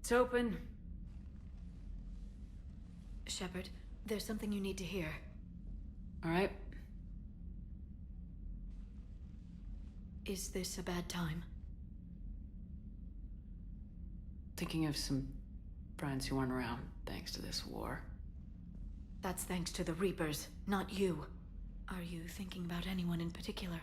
It's open. Shepard, there's something you need to hear. All right. Is this a bad time? Thinking of some friends who aren't around thanks to this war. That's thanks to the Reapers, not you. Are you thinking about anyone in particular?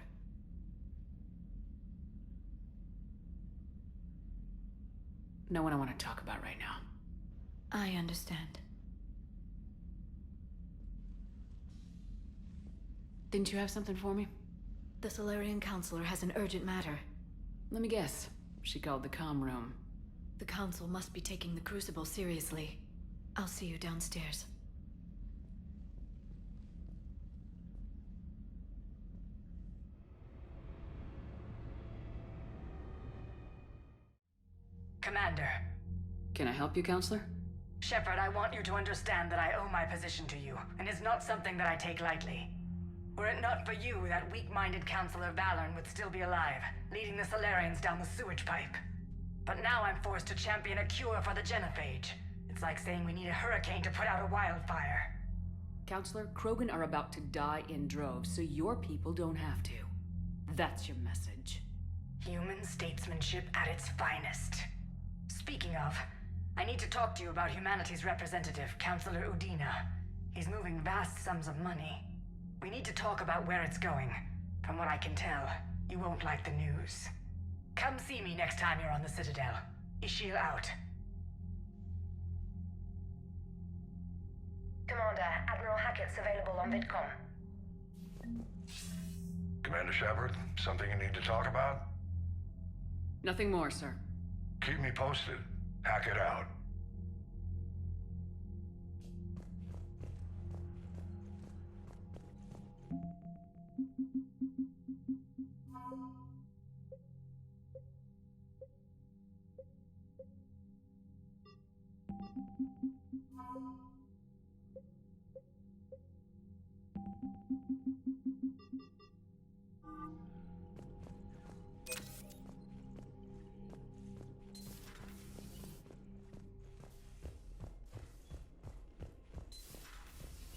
No one I want to talk about right now. I understand. Didn't you have something for me? The Salarian Counselor has an urgent matter. Let me guess. She called the comm room. The Council must be taking the Crucible seriously. I'll see you downstairs. Commander. Can I help you, Counselor? Shepard, I want you to understand that I owe my position to you, and it's not something that I take lightly. Were it not for you, that weak-minded Counselor Valorn would still be alive, leading the Salarians down the sewage pipe. But now I'm forced to champion a cure for the Genophage. It's like saying we need a hurricane to put out a wildfire. Counselor, Krogan are about to die in droves, so your people don't have to. That's your message. Human statesmanship at its finest. Speaking of, I need to talk to you about humanity's representative, Counselor Udina. He's moving vast sums of money. We need to talk about where it's going. From what I can tell, you won't like the news. Come see me next time you're on the Citadel. Ishil out. Commander, Admiral Hackett's available on VidCom. Commander Shepard, something you need to talk about? Nothing more, sir. Keep me posted. Hackett out.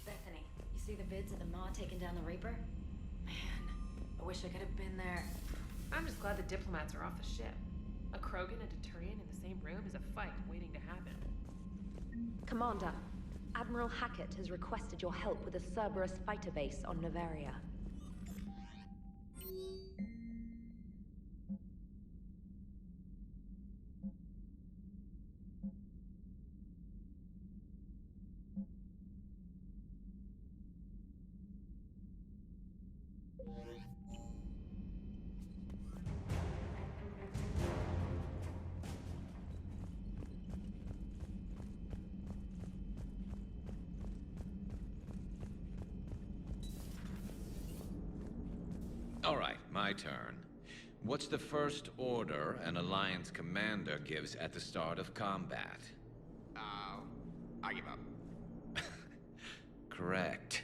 Bethany, you see the vids of the Maw taking down the Reaper? Man, I wish I could have been there. I'm just glad the diplomats are off the ship. A Krogan and a Turian in the same room is a fight waiting to happen. Commander, Admiral Hackett has requested your help with a Cerberus fighter base on Noveria. All right, my turn. What's the first order an Alliance commander gives at the start of combat? I give up. Correct.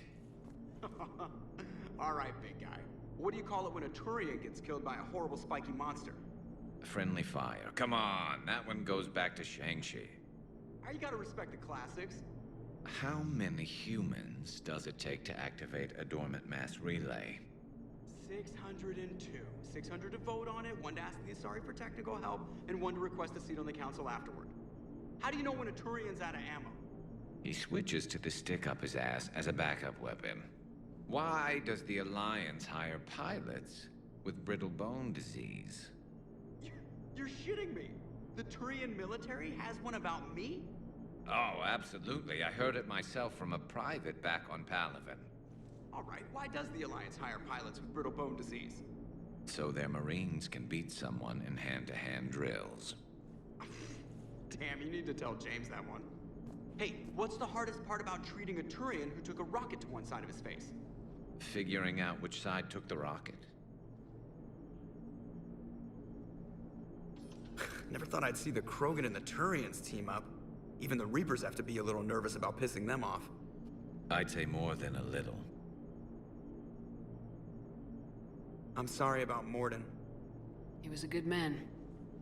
All right, big guy. What do you call it when a Turian gets killed by a horrible spiky monster? Friendly fire. Come on, that one goes back to Shang-Chi. You gotta respect the classics. How many humans does it take to activate a dormant mass relay? 602. 600 to vote on it, 1 to ask the Asari for technical help, and 1 to request a seat on the council afterward. How do you know when a Turian's out of ammo? He switches to the stick up his ass as a backup weapon. Why does the Alliance hire pilots with brittle bone disease? You're shitting me. The Turian military has one about me? Oh, absolutely. I heard it myself from a private back on Palaven. All right, why does the Alliance hire pilots with brittle bone disease? So their Marines can beat someone in hand-to-hand drills. Damn, you need to tell James that one. Hey, what's the hardest part about treating a Turian who took a rocket to one side of his face? Figuring out which side took the rocket. Never thought I'd see the Krogan and the Turians team up. Even the Reapers have to be a little nervous about pissing them off. I'd say more than a little. I'm sorry about Morden. He was a good man.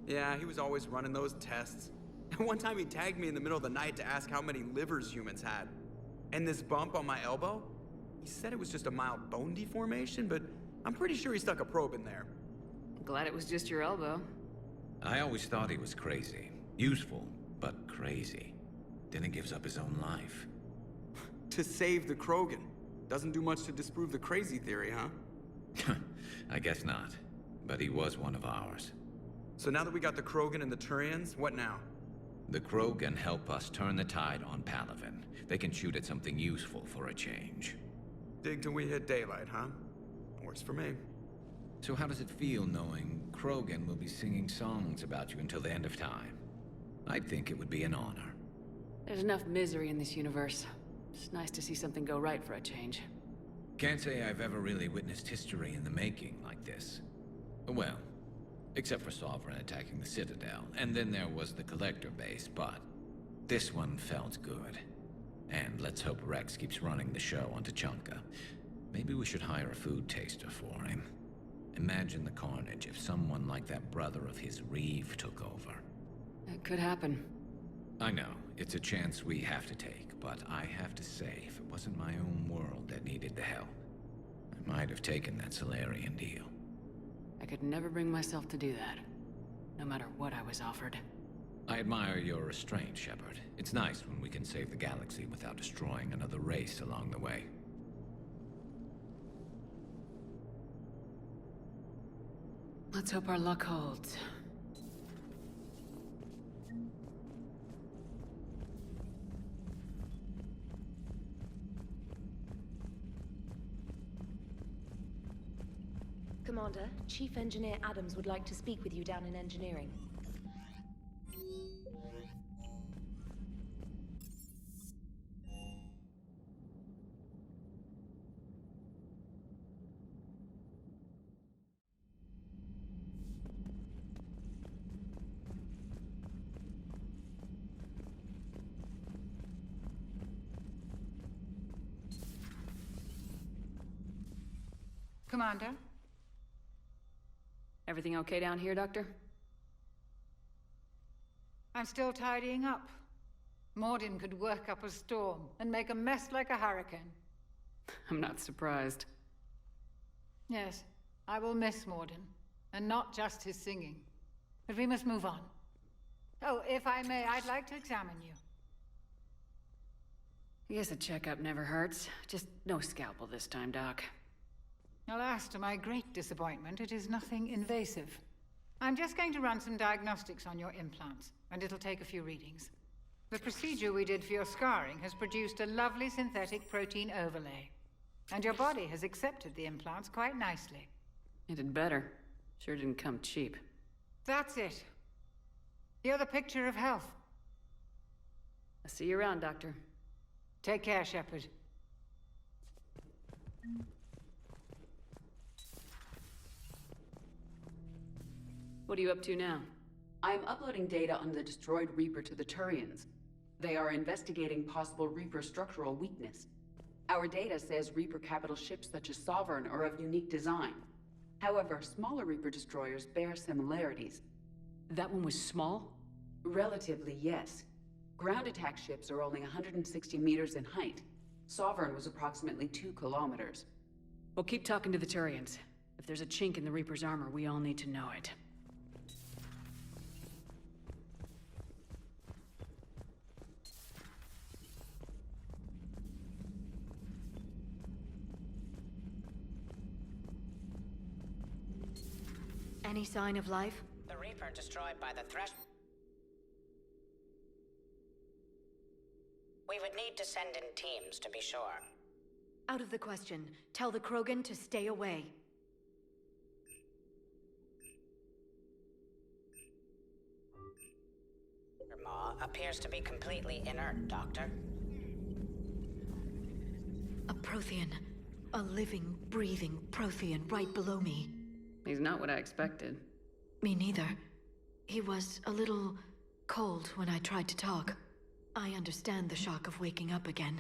Yeah, he was always running those tests. And one time he tagged me in the middle of the night to ask how many livers humans had. And this bump on my elbow? He said it was just a mild bone deformation, but I'm pretty sure he stuck a probe in there. Glad it was just your elbow. I always thought he was crazy. Useful, but crazy. Then he gives up his own life. To save the Krogan. Doesn't do much to disprove the crazy theory, huh? I guess not. But he was one of ours. So now that we got the Krogan and the Turians, what now? The Krogan help us turn the tide on Palaven. They can shoot at something useful for a change. Dig till we hit daylight, huh? Works for me. So how does it feel knowing Krogan will be singing songs about you until the end of time? I'd think it would be an honor. There's enough misery in this universe. It's nice to see something go right for a change. Can't say I've ever really witnessed history in the making like this. Well, except for Sovereign attacking the Citadel, and then there was the Collector base, but this one felt good. And let's hope Rex keeps running the show on Tuchanka. Maybe we should hire a food taster for him. Imagine the carnage if someone like that brother of his, Reeve, took over. It could happen. I know, it's a chance we have to take, but I have to say, if it wasn't my own world that needed the help, I might have taken that Solarian deal. I could never bring myself to do that, no matter what I was offered. I admire your restraint, Shepard. It's nice when we can save the galaxy without destroying another race along the way. Let's hope our luck holds. Commander, Chief Engineer Adams would like to speak with you down in engineering. Commander? Everything okay down here, Doctor? I'm still tidying up. Morden could work up a storm and make a mess like a hurricane. I'm not surprised. Yes, I will miss Morden, and not just his singing. But we must move on. Oh, if I may, I'd like to examine you. I guess a checkup never hurts. Just no scalpel this time, Doc. Alas, to my great disappointment, it is nothing invasive. I'm just going to run some diagnostics on your implants, and it'll take a few readings. The procedure we did for your scarring has produced a lovely synthetic protein overlay. And your body has accepted the implants quite nicely. It did better. Sure didn't come cheap. That's it. You're the picture of health. I'll see you around, Doctor. Take care, Shepard. What are you up to now? I am uploading data on the destroyed Reaper to the Turians. They are investigating possible Reaper structural weakness. Our data says Reaper capital ships such as Sovereign are of unique design. However, smaller Reaper destroyers bear similarities. That one was small? Relatively, yes. Ground attack ships are only 160 meters in height. Sovereign was approximately 2 kilometers. Well, keep talking to the Turians. If there's a chink in the Reaper's armor, we all need to know it. Any sign of life? The Reaper destroyed by the Thresh... We would need to send in teams to be sure. Out of the question. Tell the Krogan to stay away. Your maw appears to be completely inert, Doctor. A Prothean. A living, breathing Prothean right below me. He's not what I expected. Me neither. He was a little cold when I tried to talk. I understand the shock of waking up again.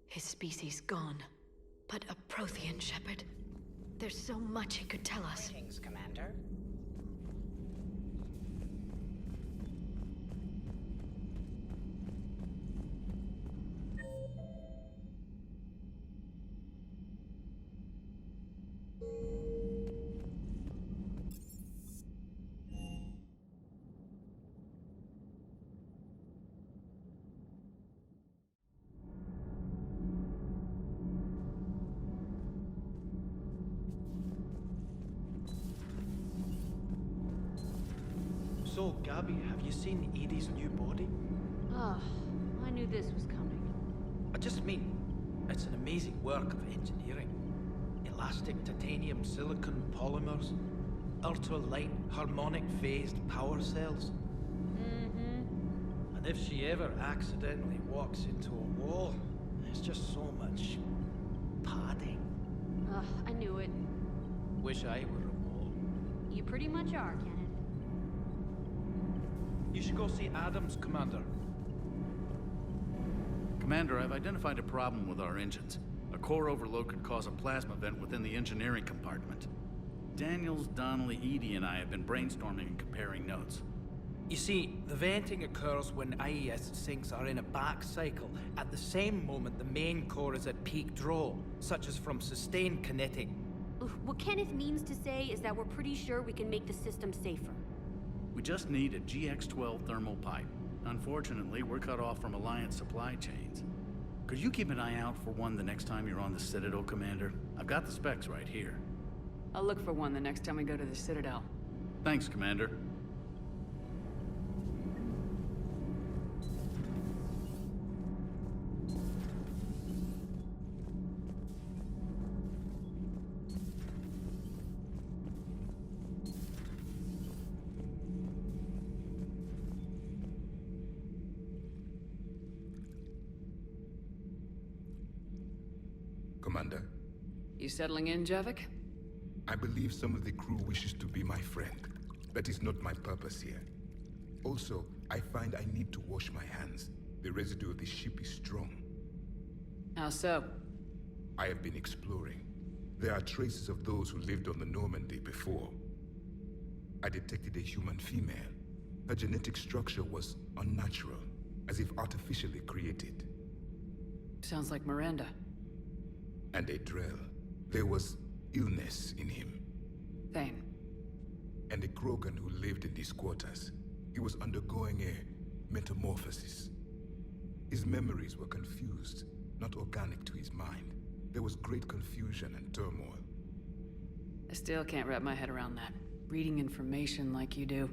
His species gone. But a Prothean, Shepard. There's so much he could tell us. Greetings, Commander. So, Gabby, have you seen Edie's new body? Ah, I knew this was coming. I just mean, it's an amazing work of engineering. Elastic titanium silicon polymers, ultra-light harmonic phased power cells. Mm-hmm. And if she ever accidentally walks into a wall, there's just so much padding. Ugh, I knew it. Wish I were a wall. You pretty much are, Kenneth. You should go see Adams, Commander. Commander, I've identified a problem with our engines. A core overload could cause a plasma vent within the engineering compartment. Daniels, Donnelly, Edie, and I have been brainstorming and comparing notes. You see, the venting occurs when IES sinks are in a back cycle at the same moment the main core is at peak draw, such as from sustained kinetic. What Kenneth means to say is that we're pretty sure we can make the system safer. We just need a GX-12 thermal pipe. Unfortunately, we're cut off from Alliance supply chains. Could you keep an eye out for one the next time you're on the Citadel, Commander? I've got the specs right here. I'll look for one the next time we go to the Citadel. Thanks, Commander. Commander. You settling in, Javik? I believe some of the crew wishes to be my friend. That is not my purpose here. Also, I find I need to wash my hands. The residue of the ship is strong. How so? I have been exploring. There are traces of those who lived on the Normandy before. I detected a human female. Her genetic structure was unnatural, as if artificially created. Sounds like Miranda. And a Drell. There was illness in him. Thane. And a Krogan who lived in these quarters. He was undergoing a metamorphosis. His memories were confused, not organic to his mind. There was great confusion and turmoil. I still can't wrap my head around that. Reading information like you do.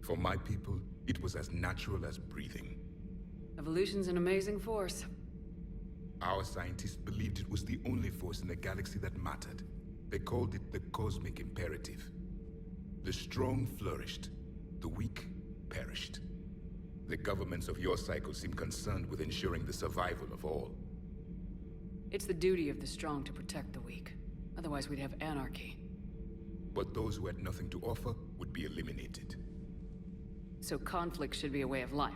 For my people, it was as natural as breathing. Evolution's an amazing force. Our scientists believed it was the only force in the galaxy that mattered. They called it the cosmic imperative. The strong flourished, the weak perished. The governments of your cycle seem concerned with ensuring the survival of all. It's the duty of the strong to protect the weak. Otherwise we'd have anarchy. But those who had nothing to offer would be eliminated. So conflict should be a way of life.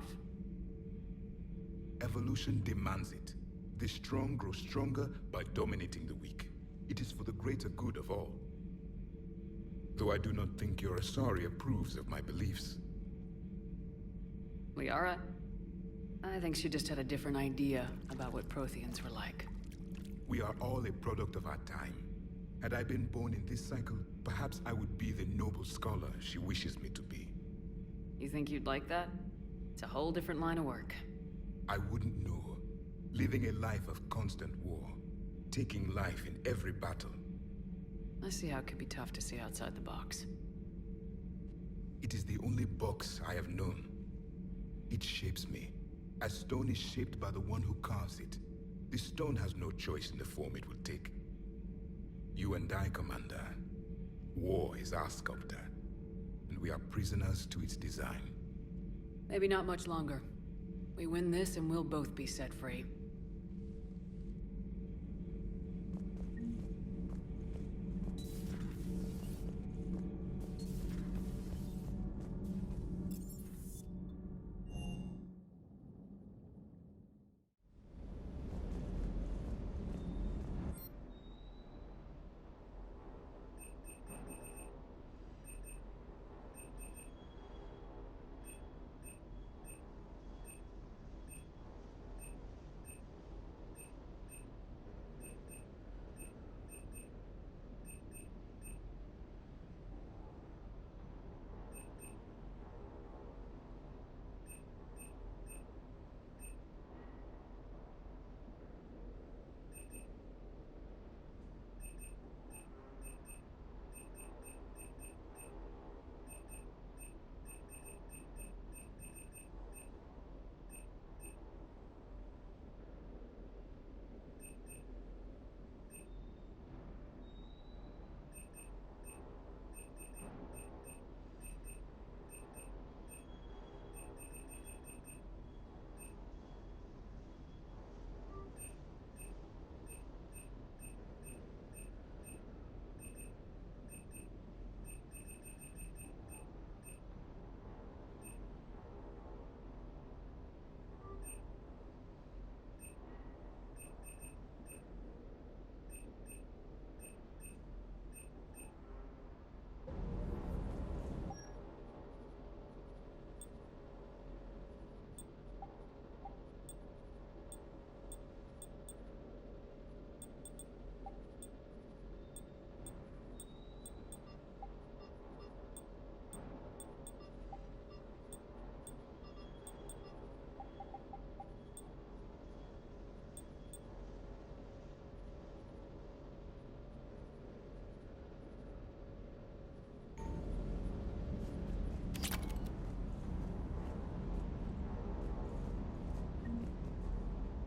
Evolution demands it. The strong grow stronger by dominating the weak. It is for the greater good of all. Though I do not think your Asari approves of my beliefs. Liara? I think she just had a different idea about what Protheans were like. We are all a product of our time. Had I been born in this cycle, perhaps I would be the noble scholar she wishes me to be. You think you'd like that? It's a whole different line of work. I wouldn't know. Living a life of constant war. Taking life in every battle. I see how it could be tough to see outside the box. It is the only box I have known. It shapes me, as stone is shaped by the one who carves it. The stone has no choice in the form it will take. You and I, Commander. War is our sculptor, and we are prisoners to its design. Maybe not much longer. We win this and we'll both be set free.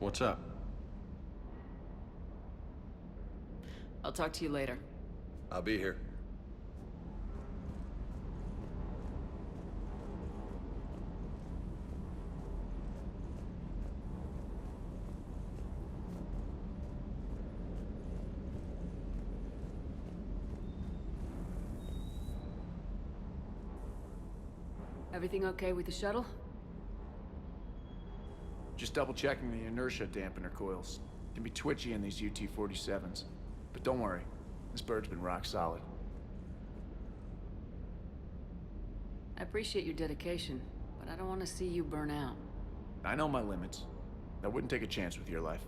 What's up? I'll talk to you later. I'll be here. Everything okay with the shuttle? Just double checking the inertia dampener coils. Can be twitchy in these UT-47s. But don't worry, this bird's been rock solid. I appreciate your dedication, but I don't want to see you burn out. I know my limits. I wouldn't take a chance with your life.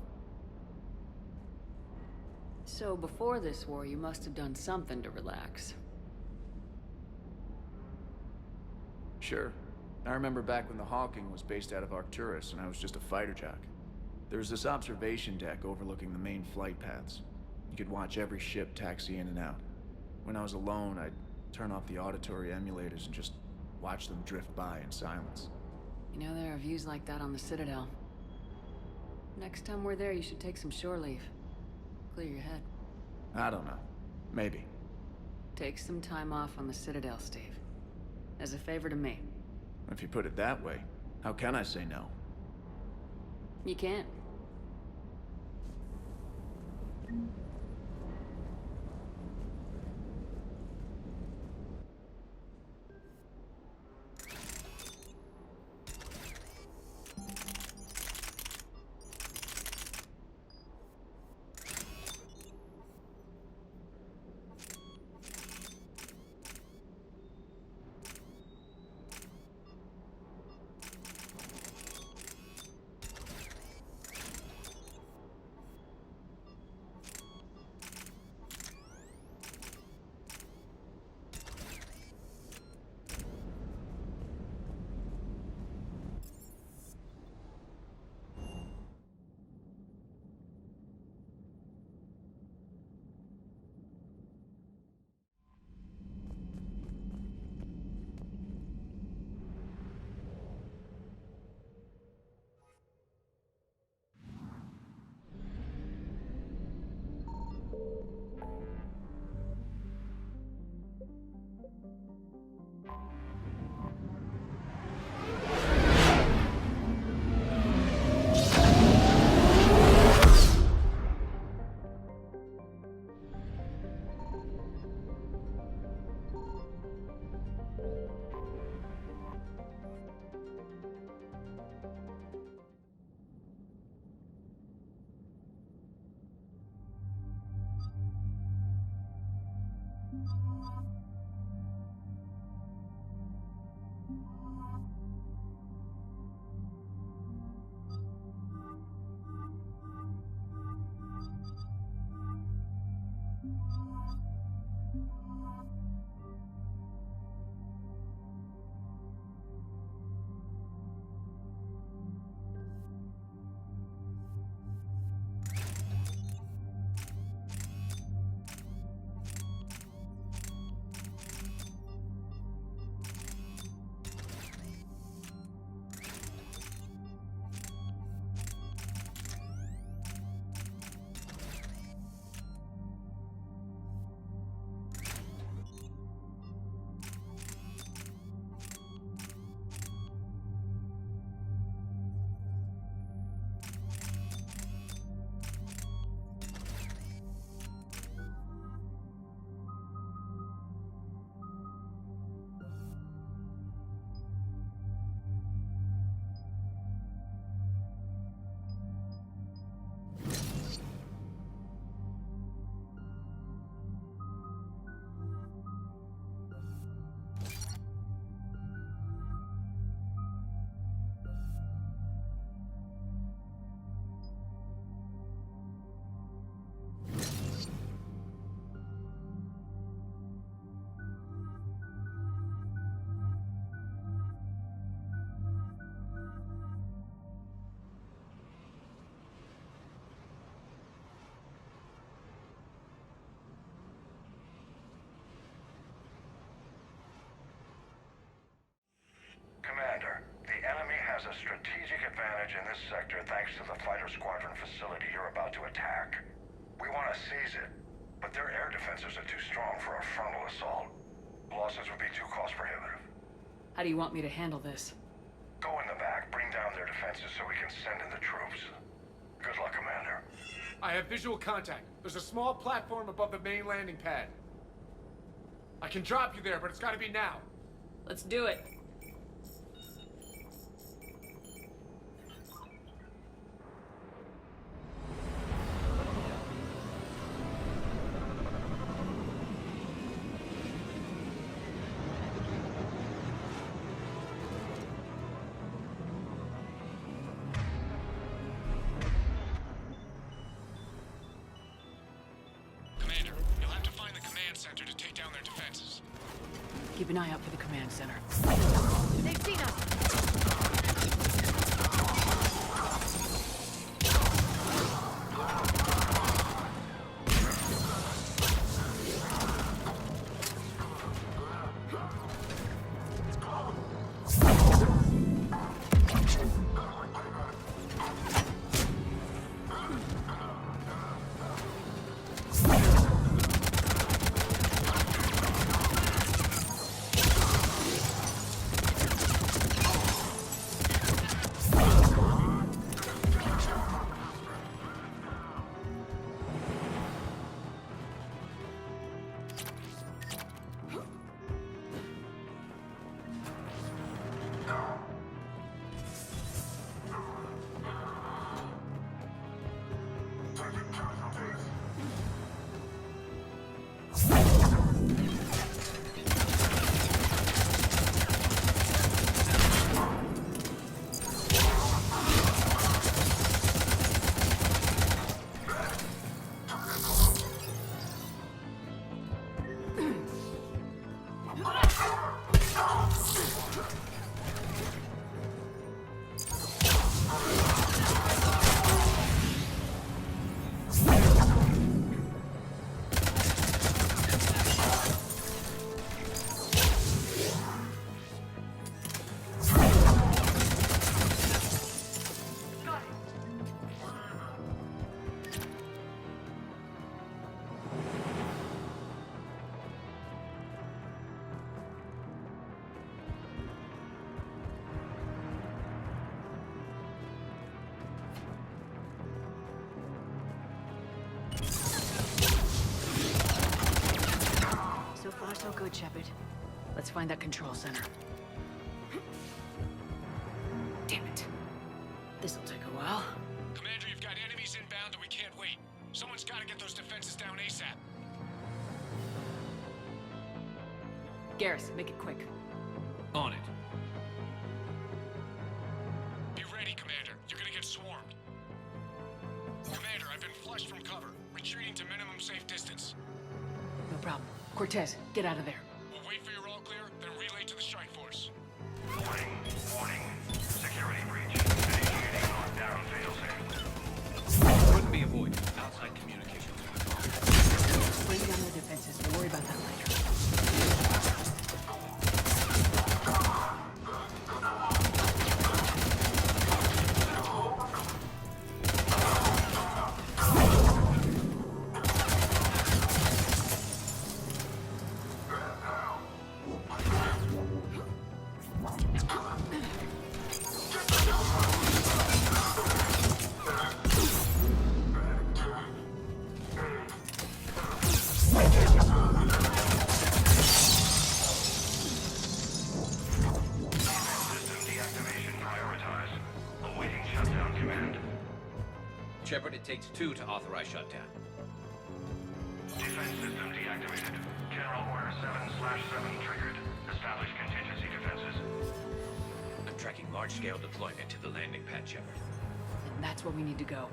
So before this war, you must have done something to relax. Sure. I remember back when the Hawking was based out of Arcturus and I was just a fighter jock. There was this observation deck overlooking the main flight paths. You could watch every ship taxi in and out. When I was alone, I'd turn off the auditory emulators and just watch them drift by in silence. You know, there are views like that on the Citadel. Next time we're there, you should take some shore leave. Clear your head. I don't know. Maybe. Take some time off on the Citadel, Steve. As a favor to me. If you put it that way, how can I say no? You can't. has a strategic advantage in this sector thanks to the fighter squadron facility you're about to attack. We want to seize it, but their air defenses are too strong for a frontal assault. Losses would be too cost prohibitive. How do you want me to handle this? Go in the back, bring down their defenses so we can send in the troops. Good luck, Commander. I have visual contact. There's a small platform above the main landing pad. I can drop you there, but it's gotta be now. Let's do it. Center to take down their defenses. Keep an eye out for the command center. They've seen us! So good, Shepard. Let's find that control center. Damn it. This'll take a while. Commander, you've got enemies inbound and we can't wait. Someone's gotta get those defenses down ASAP. Garrus, make it quick. On it. Be ready, Commander. You're gonna get swarmed. Commander, I've been flushed from cover. Retreating to minimum safe distance. No problem. Cortez, get out of there. We'll wait for your all clear, then relay to the strike force. Warning. Security breach. Initiating lockdown failsafe. Couldn't be avoided. Outside communications. Bring down the defenses. We'll worry about that later. Shepard, it takes 2 to authorize shutdown. Defense system deactivated. General Order 7/7 triggered. Establish contingency defenses. I'm tracking large-scale deployment to the landing pad, Shepard. And that's where we need to go.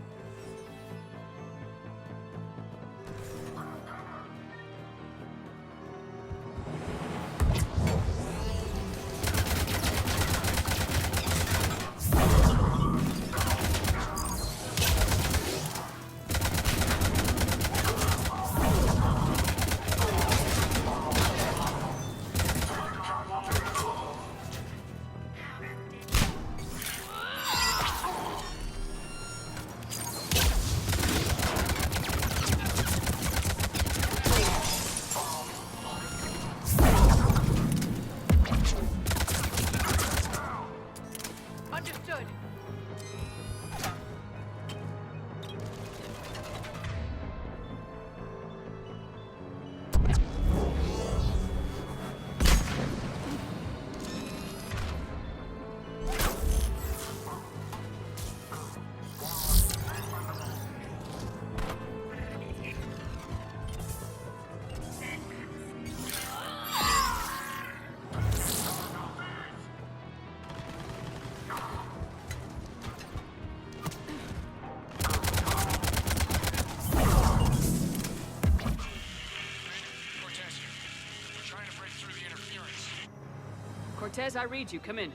Cortez, I read you. Come in.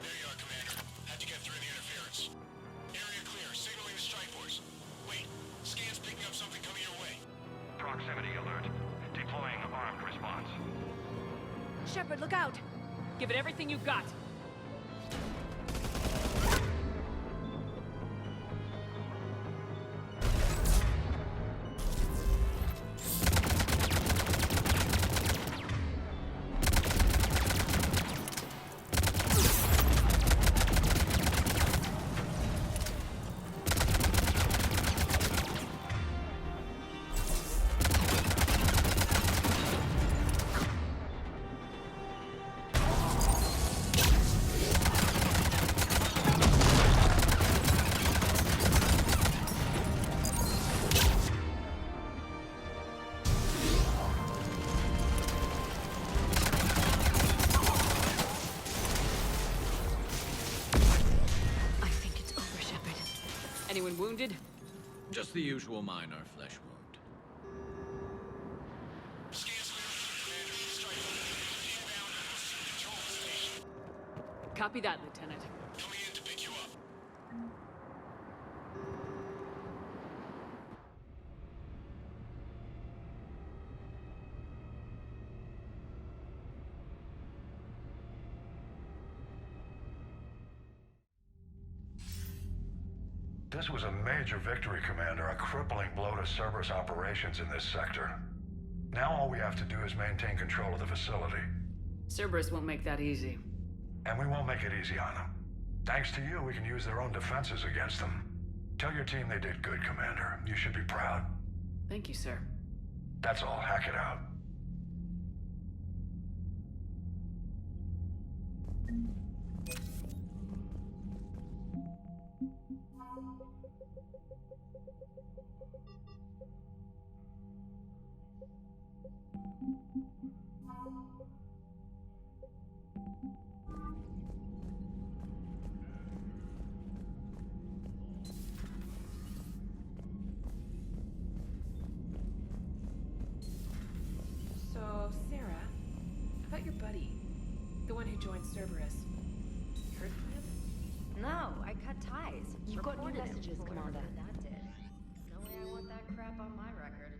There you are, Commander. Had to get through the interference. Area clear. Signaling the strike force. Wait. Scan's picking up something coming your way. Proximity alert. Deploying armed response. Shepard, look out! Give it everything you've got. Anyone wounded? Just the usual minor flesh wound. Copy that, Lieutenant. Coming in to pick you up. This was a major victory, Commander. A crippling blow to Cerberus operations in this sector. Now all we have to do is maintain control of the facility. Cerberus won't make that easy. And we won't make it easy on them. Thanks to you, we can use their own defenses against them. Tell your team they did good, Commander. You should be proud. Thank you, sir. That's all. Hack it out. So, Sarah, about your buddy, the one who joined Cerberus. You heard from him? No, I cut ties. You've got new Reported him. messages, Whatever Commander. that did. No way I want that crap on my record.